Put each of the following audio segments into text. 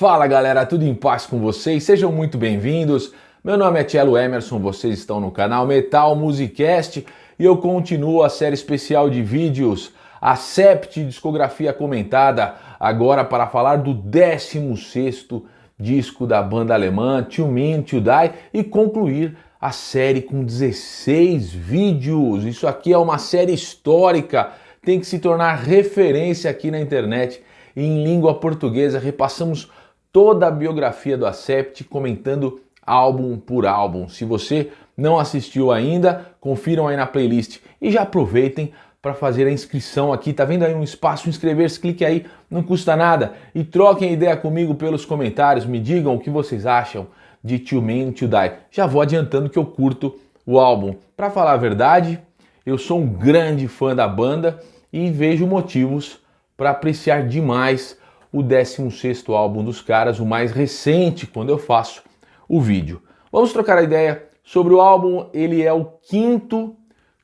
Fala galera, tudo em paz com vocês? Sejam muito bem-vindos. Meu nome é Thielo Emerson, vocês estão no canal Metal Musicast e eu continuo a série especial de vídeos Accept Discografia Comentada, agora para falar do 16º disco da banda alemã To Mean To Die e concluir a série com 16 vídeos. Isso aqui é uma série histórica, tem que se tornar referência aqui na internet. Em língua portuguesa, repassamos toda a biografia do Accept, comentando álbum por álbum. Se você não assistiu ainda, confiram aí na playlist e já aproveitem para fazer a inscrição aqui. Tá vendo aí um espaço inscrever-se? Clique aí, não custa nada. E troquem ideia comigo pelos comentários, me digam o que vocês acham de To Mean To Die. Já vou adiantando que eu curto o álbum. Para falar a verdade, eu sou um grande fã da banda e vejo motivos para apreciar demais o 16º álbum dos caras, o mais recente, quando eu faço o vídeo. Vamos trocar a ideia sobre o álbum. Ele é o quinto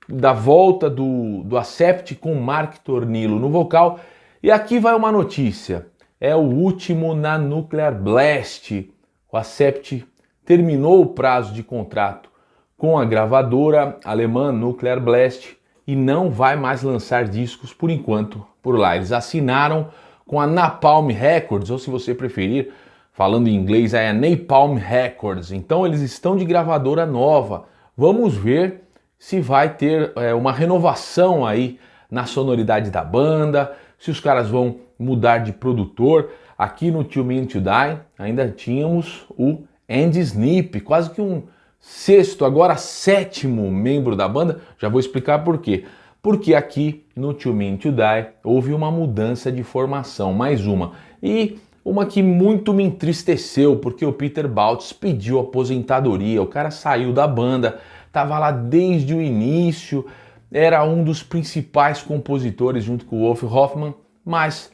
da volta do Accept, com Mark Tornillo no vocal. E aqui vai uma notícia, é o último na Nuclear Blast. O Accept terminou o prazo de contrato com a gravadora alemã Nuclear Blast e não vai mais lançar discos por enquanto por lá. Eles assinaram com a Napalm Records, ou se você preferir, falando em inglês, é a Napalm Records. Então eles estão de gravadora nova. Vamos ver se vai ter uma renovação aí na sonoridade da banda, se os caras vão mudar de produtor. Aqui no To Mean To Die ainda tínhamos o Andy Sneap, quase que um sexto, agora sétimo membro da banda. Já vou explicar por quê. Porque aqui no To Mean To Die houve uma mudança de formação, mais uma. E uma que muito me entristeceu, porque o Peter Baltz pediu aposentadoria. O cara saiu da banda, estava lá desde o início, era um dos principais compositores junto com o Wolf Hoffmann, mas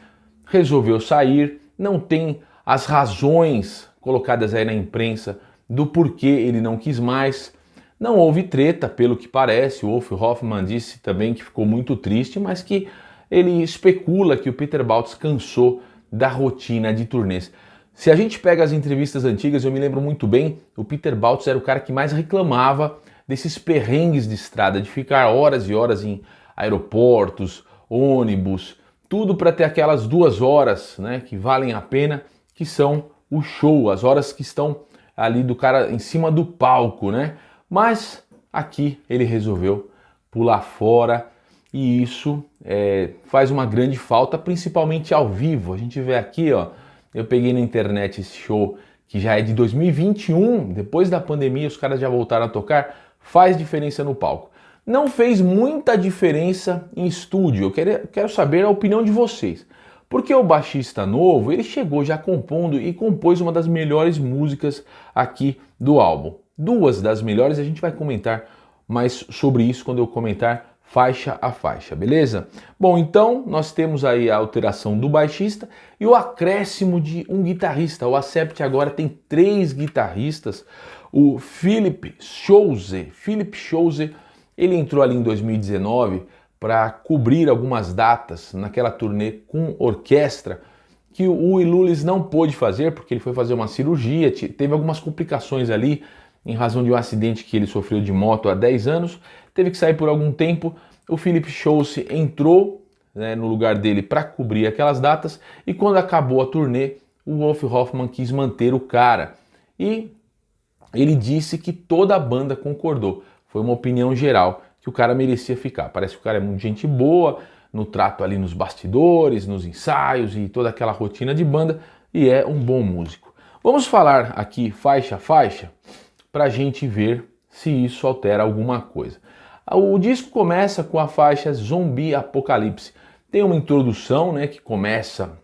resolveu sair. Não tem as razões colocadas aí na imprensa do porquê ele não quis mais. Não houve treta, pelo que parece. O Wolf Hoffmann disse também que ficou muito triste, mas que ele especula que o Peter Baltz cansou da rotina de turnês. Se a gente pega as entrevistas antigas, eu me lembro muito bem, o Peter Baltz era o cara que mais reclamava desses perrengues de estrada, de ficar horas e horas em aeroportos, ônibus, tudo para ter aquelas 2 horas, né, que valem a pena, que são o show, as horas que estão ali do cara em cima do palco, né? Mas aqui ele resolveu pular fora e isso faz uma grande falta, principalmente ao vivo. A gente vê aqui, ó, eu peguei na internet esse show que já é de 2021, depois da pandemia os caras já voltaram a tocar, faz diferença no palco. Não fez muita diferença em estúdio, eu quero saber a opinião de vocês. Porque o baixista novo, ele chegou já compondo e compôs uma das melhores músicas aqui do álbum. 2 das melhores, a gente vai comentar mais sobre isso quando eu comentar faixa a faixa, beleza? Bom, então nós temos aí a alteração do baixista e o acréscimo de um guitarrista. O Accept agora tem 3 guitarristas. O Philipp Schulze, ele entrou ali em 2019 para cobrir algumas datas naquela turnê com orquestra que o Uli Lullis não pôde fazer porque ele foi fazer uma cirurgia, teve algumas complicações ali em razão de um acidente que ele sofreu de moto há 10 anos, teve que sair por algum tempo. O Philipp Schulze entrou, né, no lugar dele para cobrir aquelas datas e quando acabou a turnê, o Wolf Hoffmann quis manter o cara e ele disse que toda a banda concordou. Foi uma opinião geral que o cara merecia ficar. Parece que o cara é muito gente boa no trato ali nos bastidores, nos ensaios e toda aquela rotina de banda e é um bom músico. Vamos falar aqui faixa a faixa para a gente ver se isso altera alguma coisa. O disco começa com a faixa Zombie Apocalypse. Tem uma introdução, né, que começa,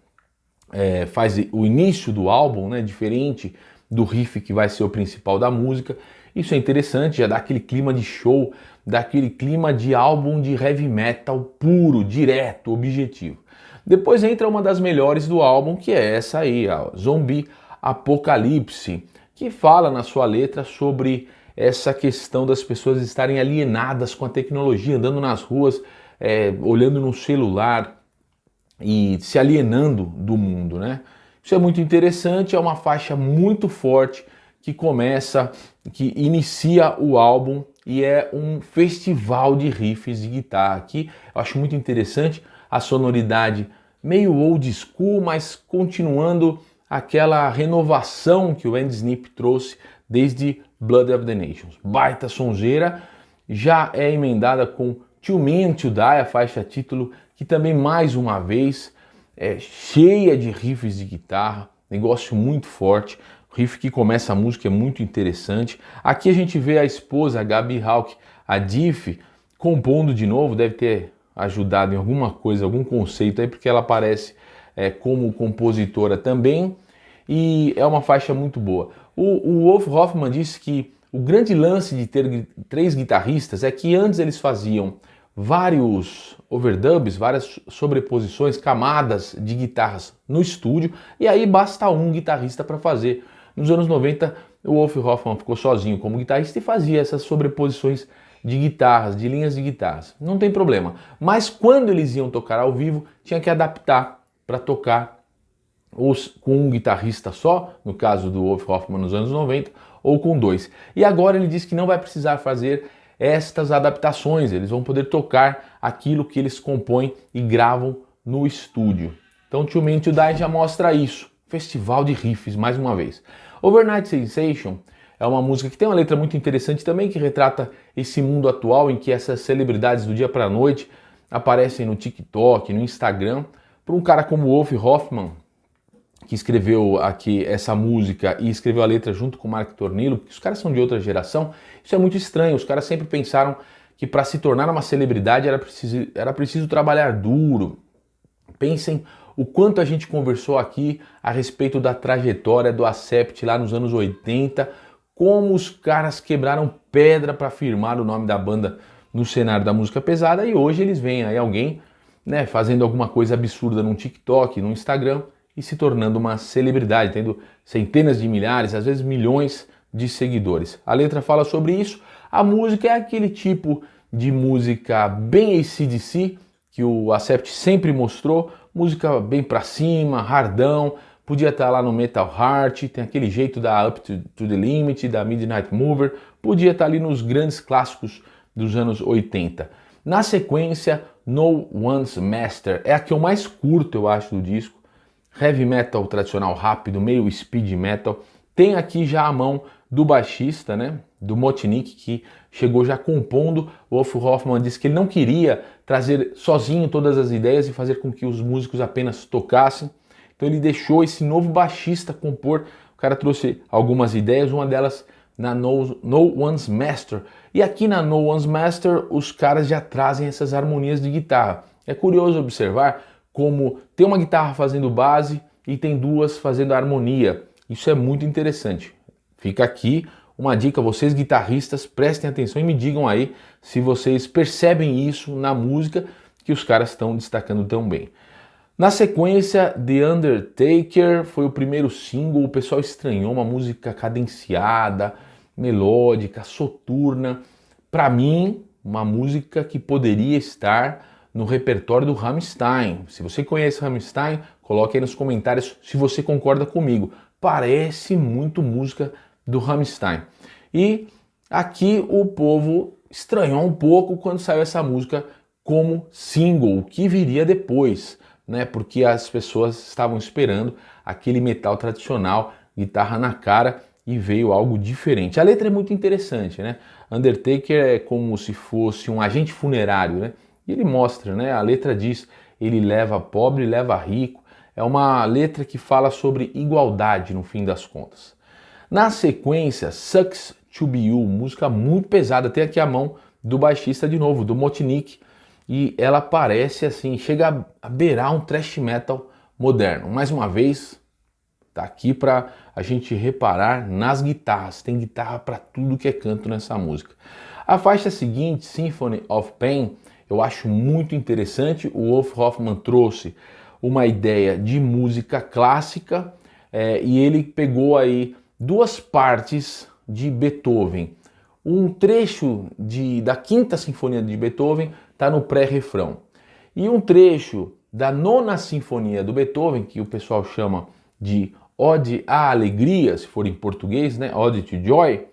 faz o início do álbum, né, diferente do riff que vai ser o principal da música. Isso é interessante, já dá aquele clima de show, dá aquele clima de álbum de heavy metal puro, direto, objetivo. Depois entra uma das melhores do álbum, que é essa aí, a Zombie Apocalypse, que fala na sua letra sobre essa questão das pessoas estarem alienadas com a tecnologia, andando nas ruas, olhando no celular e se alienando do mundo, né? Isso é muito interessante, é uma faixa muito forte que inicia o álbum e é um festival de riffs de guitarra. Aqui eu acho muito interessante a sonoridade meio old school, mas continuando aquela renovação que o Andy Sneap trouxe desde Blood of the Nations. Baita sonzeira, já é emendada com Too Mean to Die, a faixa título, que também mais uma vez é cheia de riffs de guitarra, negócio muito forte. O riff que começa a música é muito interessante. Aqui a gente vê a esposa, a Gabi Hawk, a Diff, compondo de novo, deve ter ajudado em alguma coisa, algum conceito aí, porque ela aparece como compositora também, e é uma faixa muito boa. O Wolf Hoffmann disse que o grande lance de ter 3 guitarristas é que antes eles faziam vários overdubs, várias sobreposições, camadas de guitarras no estúdio, e aí basta um guitarrista para fazer. Nos anos 90, o Wolf Hoffmann ficou sozinho como guitarrista e fazia essas sobreposições de guitarras, de linhas de guitarras. Não tem problema. Mas quando eles iam tocar ao vivo, tinha que adaptar para tocar com um guitarrista só, no caso do Wolf Hoffmann nos anos 90, ou com 2. E agora ele diz que não vai precisar fazer estas adaptações, eles vão poder tocar aquilo que eles compõem e gravam no estúdio. Então Too Mean to Die já mostra isso, festival de riffs mais uma vez. Overnight Sensation é uma música que tem uma letra muito interessante também, que retrata esse mundo atual em que essas celebridades do dia para a noite aparecem no TikTok, no Instagram. Para um cara como Wolf Hoffmann, que escreveu aqui essa música e escreveu a letra junto com o Mark Tornillo, porque os caras são de outra geração, isso é muito estranho. Os caras sempre pensaram que para se tornar uma celebridade era preciso trabalhar duro. Pensem o quanto a gente conversou aqui a respeito da trajetória do Accept lá nos anos 80, como os caras quebraram pedra para firmar o nome da banda no cenário da música pesada, e hoje eles veem aí alguém, né, fazendo alguma coisa absurda no TikTok, no Instagram, e se tornando uma celebridade, tendo centenas de milhares, às vezes milhões de seguidores. A letra fala sobre isso. A música é aquele tipo de música bem AC/DC que o Accept sempre mostrou, música bem pra cima, hardão, podia estar lá no Metal Heart, tem aquele jeito da Up to the Limit, da Midnight Mover, podia estar ali nos grandes clássicos dos anos 80. Na sequência, No One's Master, é a que eu mais curto, eu acho, do disco. Heavy metal tradicional rápido, meio speed metal. Tem aqui já a mão do baixista, né, do Motinick, que chegou já compondo. O Wolf Hoffmann disse que ele não queria trazer sozinho todas as ideias e fazer com que os músicos apenas tocassem. Então ele deixou esse novo baixista compor. O cara trouxe algumas ideias, uma delas na No One's Master. E aqui na No One's Master os caras já trazem essas harmonias de guitarra. É curioso observar como tem uma guitarra fazendo base e tem duas fazendo harmonia. Isso é muito interessante. Fica aqui uma dica, vocês guitarristas, prestem atenção e me digam aí se vocês percebem isso na música que os caras estão destacando tão bem. Na sequência, The Undertaker foi o primeiro single. O pessoal estranhou, uma música cadenciada, melódica, soturna. Para mim, uma música que poderia estar no repertório do Rammstein. Se você conhece Rammstein, coloque aí nos comentários se você concorda comigo. Parece muito música do Rammstein. E aqui o povo estranhou um pouco quando saiu essa música como single, o que viria depois, né? Porque as pessoas estavam esperando aquele metal tradicional, guitarra na cara, e veio algo diferente. A letra é muito interessante, né? Undertaker é como se fosse um agente funerário, né? E ele mostra, né? A letra diz, ele leva pobre, leva rico. É uma letra que fala sobre igualdade no fim das contas. Na sequência, Sucks to Be You, música muito pesada. Tem aqui a mão do baixista de novo, do Motinick. E ela parece assim, chega a beirar um thrash metal moderno. Mais uma vez, tá aqui para a gente reparar nas guitarras. Tem guitarra para tudo que é canto nessa música. A faixa seguinte, Symphony of Pain, eu acho muito interessante. O Wolf Hoffmann trouxe uma ideia de música clássica e ele pegou aí duas partes de Beethoven. Um trecho da Quinta Sinfonia de Beethoven está no pré-refrão. E um trecho da Nona Sinfonia do Beethoven, que o pessoal chama de Ode à Alegria, se for em português, né? Ode to Joy,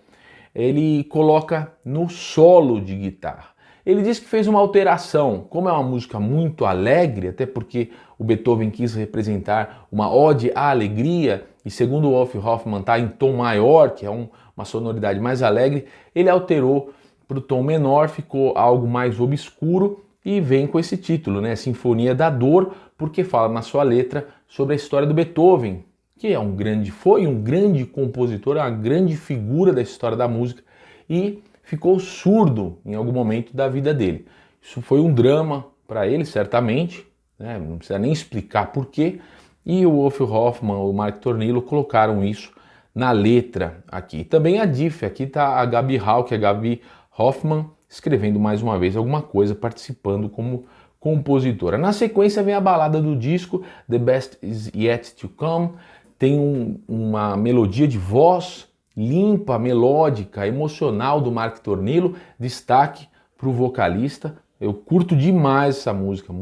ele coloca no solo de guitarra. Ele diz que fez uma alteração, como é uma música muito alegre, até porque o Beethoven quis representar uma ode à alegria, e segundo o Wolf Hoffmann está em tom maior, que é uma sonoridade mais alegre, ele alterou para o tom menor, ficou algo mais obscuro e vem com esse título, né? Sinfonia da Dor, porque fala na sua letra sobre a história do Beethoven, que foi um grande compositor, uma grande figura da história da música e ficou surdo em algum momento da vida dele. Isso foi um drama para ele, certamente, né? Não precisa nem explicar porquê, e o Wolf Hoffmann, o Mark Tornillo colocaram isso na letra aqui. Também a diff, aqui está a Gabi Hall, que é a Gabi Hoffmann, escrevendo mais uma vez alguma coisa, participando como compositora. Na sequência vem a balada do disco, The Best Is Yet To Come, tem uma melodia de voz limpa, melódica, emocional do Mark Tornillo, destaque para o vocalista. Eu curto demais essa música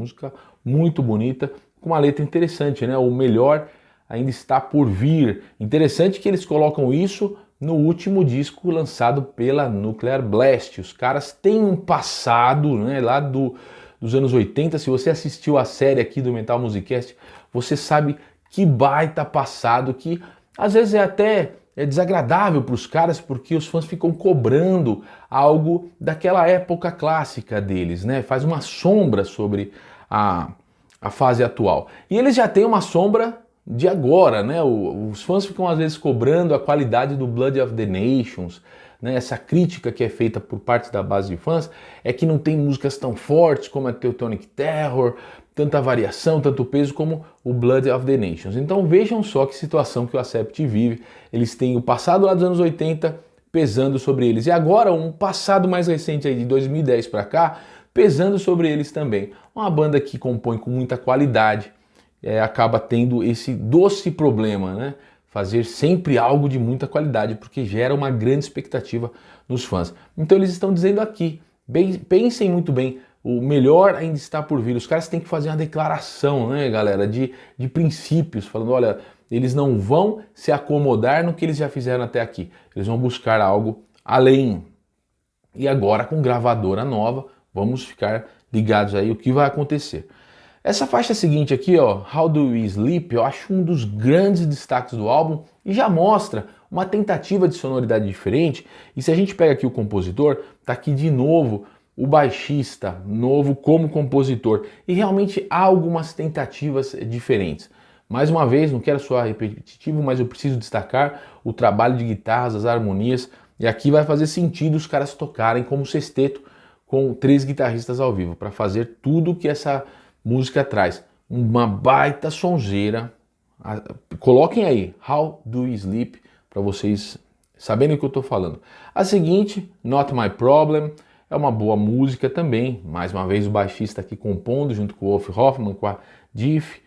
muito bonita, com uma letra interessante, né? O melhor ainda está por vir. Interessante que eles colocam isso no último disco lançado pela Nuclear Blast. Os caras têm um passado, né, lá dos anos 80. Se você assistiu a série aqui do Metal Musicast, você sabe que baita passado, que às vezes é desagradável para os caras, porque os fãs ficam cobrando algo daquela época clássica deles, né? Faz uma sombra sobre a fase atual. E eles já têm uma sombra de agora, né? Os fãs ficam às vezes cobrando a qualidade do Blood of the Nations, né? Essa crítica que é feita por parte da base de fãs é que não tem músicas tão fortes como a Teutonic Terror, tanta variação, tanto peso como o Blood of the Nations. Então vejam só que situação que o Accept vive. Eles têm o passado lá dos anos 80 pesando sobre eles, e agora um passado mais recente aí de 2010 para cá pesando sobre eles também. Uma banda que compõe com muita qualidade acaba tendo esse doce problema, né? Fazer sempre algo de muita qualidade, porque gera uma grande expectativa nos fãs. Então eles estão dizendo aqui, pensem muito bem, o melhor ainda está por vir. Os caras têm que fazer uma declaração, né, galera, de princípios, falando, olha, eles não vão se acomodar no que eles já fizeram até aqui. Eles vão buscar algo além. E agora, com gravadora nova, vamos ficar ligados aí o que vai acontecer. Essa faixa seguinte aqui, ó, How Do We Sleep, eu acho um dos grandes destaques do álbum e já mostra uma tentativa de sonoridade diferente. E se a gente pega aqui o compositor, tá aqui de novo o baixista, novo como compositor. E realmente há algumas tentativas diferentes. Mais uma vez, não quero soar repetitivo, mas eu preciso destacar o trabalho de guitarras, as harmonias. E aqui vai fazer sentido os caras tocarem como sexteto com 3 guitarristas ao vivo, para fazer tudo que essa música traz. Uma baita sonzeira. Coloquem aí, How Do You Sleep, para vocês saberem o que eu estou falando. A seguinte, Not My Problem, é uma boa música também. Mais uma vez o baixista aqui compondo, junto com o Wolf Hoffmann, com a Diff.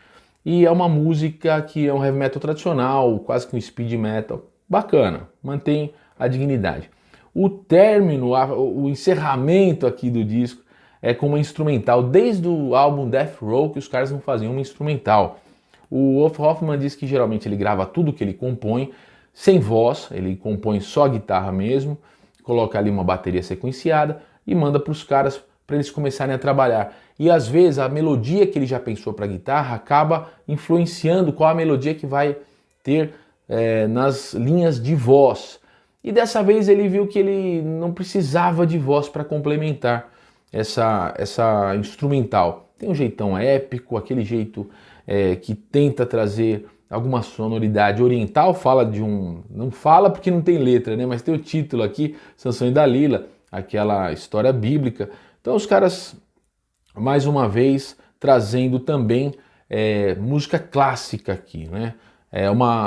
E é uma música que é um heavy metal tradicional, quase que um speed metal. Bacana, mantém a dignidade. O término, o encerramento aqui do disco é com uma instrumental. Desde o álbum Death Row que os caras não faziam uma instrumental. O Wolf Hoffmann diz que geralmente ele grava tudo que ele compõe sem voz, ele compõe só guitarra mesmo, coloca ali uma bateria sequenciada e manda para os caras para eles começarem a trabalhar. E às vezes a melodia que ele já pensou para a guitarra acaba influenciando qual a melodia que vai ter nas linhas de voz. E dessa vez ele viu que ele não precisava de voz para complementar essa instrumental. Tem um jeitão épico, aquele jeito que tenta trazer alguma sonoridade oriental, não fala porque não tem letra, né? Mas tem o título aqui, Sansão e Dalila, aquela história bíblica. Então os caras, mais uma vez, trazendo também música clássica aqui, né?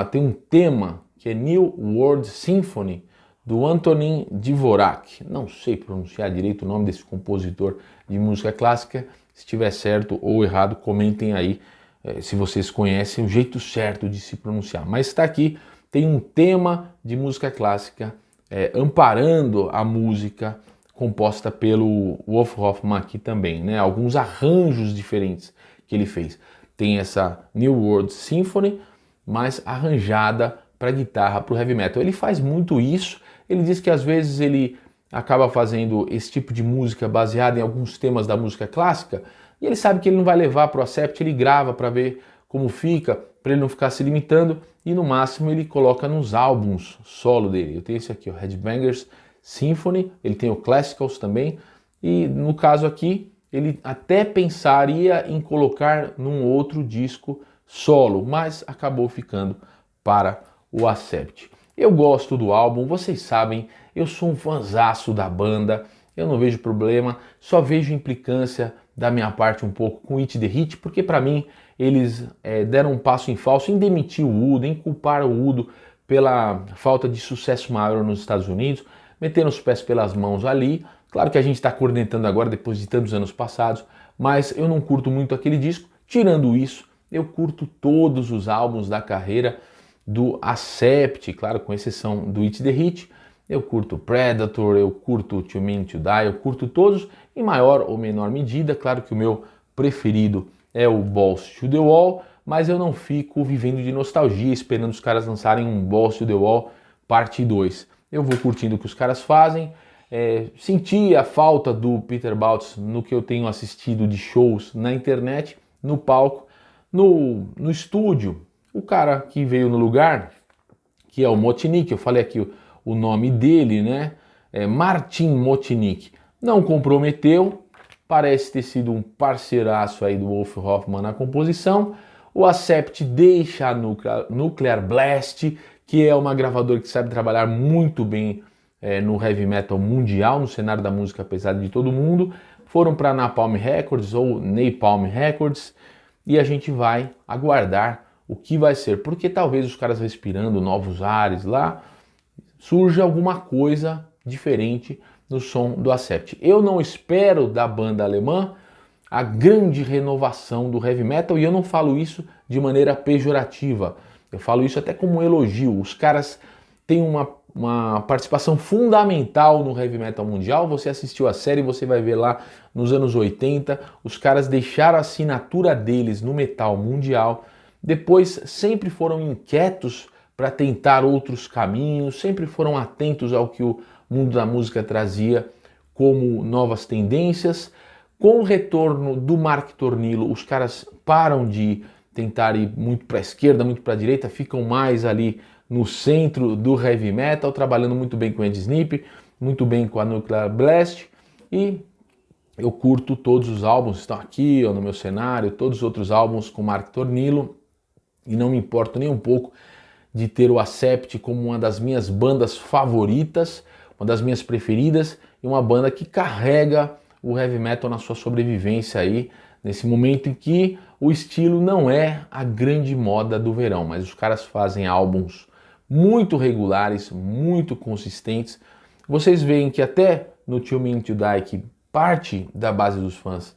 Tem um tema que é New World Symphony, do Antonin Dvorak. Não sei pronunciar direito o nome desse compositor de música clássica. Se estiver certo ou errado, comentem aí se vocês conhecem o jeito certo de se pronunciar. Mas está aqui, tem um tema de música clássica amparando a música composta pelo Wolf Hoffmann aqui também, né? Alguns arranjos diferentes que ele fez. Tem essa New World Symphony mais arranjada para guitarra, para o heavy metal. Ele faz muito isso, ele diz que às vezes ele acaba fazendo esse tipo de música baseada em alguns temas da música clássica, e ele sabe que ele não vai levar para o Accept, ele grava para ver como fica, para ele não ficar se limitando, e no máximo ele coloca nos álbuns solo dele. Eu tenho esse aqui, o Headbangers Symphony, ele tem o Classicals também, e no caso aqui, ele até pensaria em colocar num outro disco solo, mas acabou ficando para o Accept. Eu gosto do álbum, vocês sabem, eu sou um fãzaço da banda, eu não vejo problema, só vejo implicância da minha parte um pouco com Eat the Hit, porque para mim eles deram um passo em falso em demitir o Udo, em culpar o Udo pela falta de sucesso maior nos Estados Unidos, metendo os pés pelas mãos ali. Claro que a gente está cornetando agora depois de tantos anos passados, mas eu não curto muito aquele disco. Tirando isso, eu curto todos os álbuns da carreira do Accept, claro, com exceção do Eat the Hit. Eu curto Predator, eu curto Too Mean to Die, eu curto todos em maior ou menor medida. Claro que o meu preferido é o Balls to the Wall, mas eu não fico vivendo de nostalgia esperando os caras lançarem um Balls to the Wall parte 2. Eu vou curtindo o que os caras fazem. Senti a falta do Peter Baltz no que eu tenho assistido de shows na internet, no palco, no estúdio. O cara que veio no lugar, que é o Motinick, eu falei aqui o nome dele, né? Martin Motinick. Não comprometeu, parece ter sido um parceiraço aí do Wolf Hoffmann na composição. O Accept deixa a Nuclear Blast, que é uma gravadora que sabe trabalhar muito bem no heavy metal mundial, no cenário da música pesada de todo mundo. Foram para Napalm Records ou Napalm Records e a gente vai aguardar o que vai ser, porque talvez os caras respirando novos ares lá, surja alguma coisa diferente no som do Accept. Eu não espero da banda alemã a grande renovação do heavy metal, e eu não falo isso de maneira pejorativa, eu falo isso até como um elogio. Os caras têm uma participação fundamental no heavy metal mundial. Você assistiu a série, você vai ver lá nos anos 80, os caras deixaram a assinatura deles no metal mundial, depois sempre foram inquietos para tentar outros caminhos, sempre foram atentos ao que o mundo da música trazia como novas tendências. Com o retorno do Mark Tornillo, os caras param de tentar ir muito para a esquerda, muito para a direita, ficam mais ali no centro do heavy metal, trabalhando muito bem com o Ed Snip, muito bem com a Nuclear Blast, e eu curto todos os álbuns, estão aqui no meu cenário, todos os outros álbuns com Mark Tornillo, e não me importo nem um pouco de ter o Accept como uma das minhas bandas favoritas, uma das minhas preferidas, e uma banda que carrega o heavy metal na sua sobrevivência aí, nesse momento em que o estilo não é a grande moda do verão, mas os caras fazem álbuns muito regulares, muito consistentes. Vocês veem que até no Too Mean to Die, que parte da base dos fãs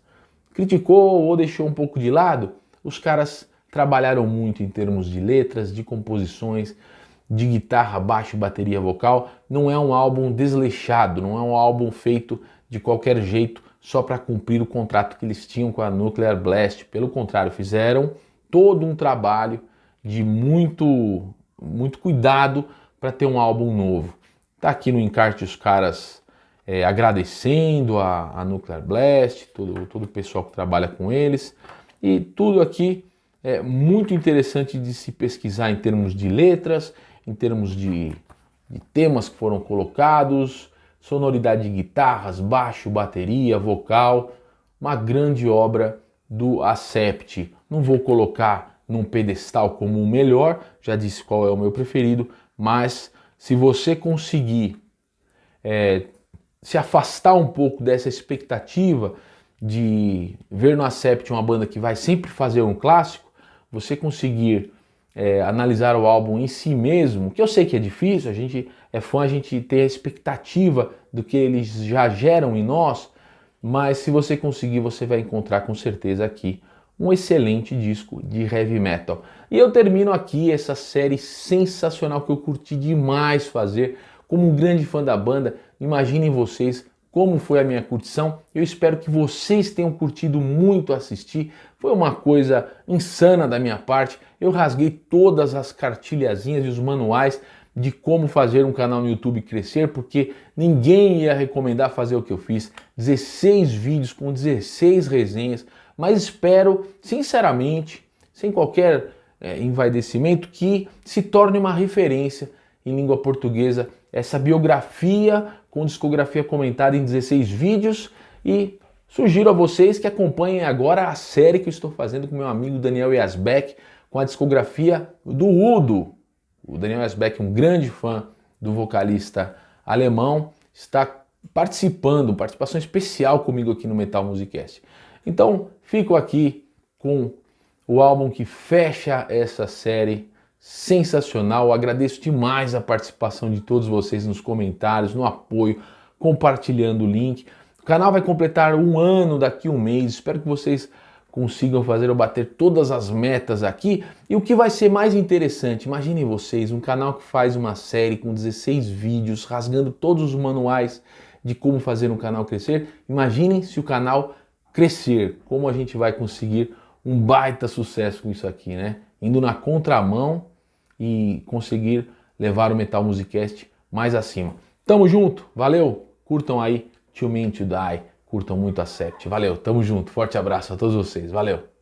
criticou ou deixou um pouco de lado, os caras trabalharam muito em termos de letras, de composições, de guitarra, baixo, bateria, vocal. Não é um álbum desleixado, não é um álbum feito de qualquer jeito só para cumprir o contrato que eles tinham com a Nuclear Blast. Pelo contrário, fizeram todo um trabalho de muito cuidado para ter um álbum novo. Tá aqui no encarte os caras agradecendo a Nuclear Blast, todo o pessoal que trabalha com eles, e tudo aqui é muito interessante de se pesquisar em termos de letras, em termos de temas que foram colocados, sonoridade de guitarras, baixo, bateria, vocal. Uma grande obra do Accept. Não vou colocar num pedestal como o melhor, já disse qual é o meu preferido, mas se você conseguir se afastar um pouco dessa expectativa de ver no Accept uma banda que vai sempre fazer um clássico, você conseguir analisar o álbum em si mesmo, que eu sei que é difícil, a gente é fã, a gente tem a expectativa do que eles já geram em nós, mas se você conseguir, você vai encontrar com certeza aqui um excelente disco de heavy metal. E eu termino aqui essa série sensacional que eu curti demais fazer, como um grande fã da banda. Imaginem vocês como foi a minha curtição. Eu espero que vocês tenham curtido muito assistir. Foi uma coisa insana da minha parte. Eu rasguei todas as cartilhazinhas e os manuais de como fazer um canal no YouTube crescer, porque ninguém ia recomendar fazer o que eu fiz. 16 vídeos com 16 resenhas, mas espero, sinceramente, sem qualquer envaidecimento, que se torne uma referência em língua portuguesa, essa biografia com discografia comentada em 16 vídeos. E sugiro a vocês que acompanhem agora a série que eu estou fazendo com meu amigo Daniel Yazbek, com a discografia do Udo. O Daniel Yazbek, um grande fã do vocalista alemão, está participando, participação especial comigo aqui no Metal Musicast. Então, fico aqui com o álbum que fecha essa série sensacional. Eu agradeço demais a participação de todos vocês nos comentários, no apoio, compartilhando o link. O canal vai completar 1 ano daqui a um mês. Espero que vocês consigam fazer eu bater todas as metas aqui. E o que vai ser mais interessante, imaginem vocês, um canal que faz uma série com 16 vídeos, rasgando todos os manuais de como fazer um canal crescer. Imaginem se o canal crescer, como a gente vai conseguir um baita sucesso com isso aqui, né? Indo na contramão e conseguir levar o Metal Musicast mais acima. Tamo junto, valeu, curtam aí Too Mean to Die, curtam muito a Sept. Valeu, tamo junto, forte abraço a todos vocês, valeu.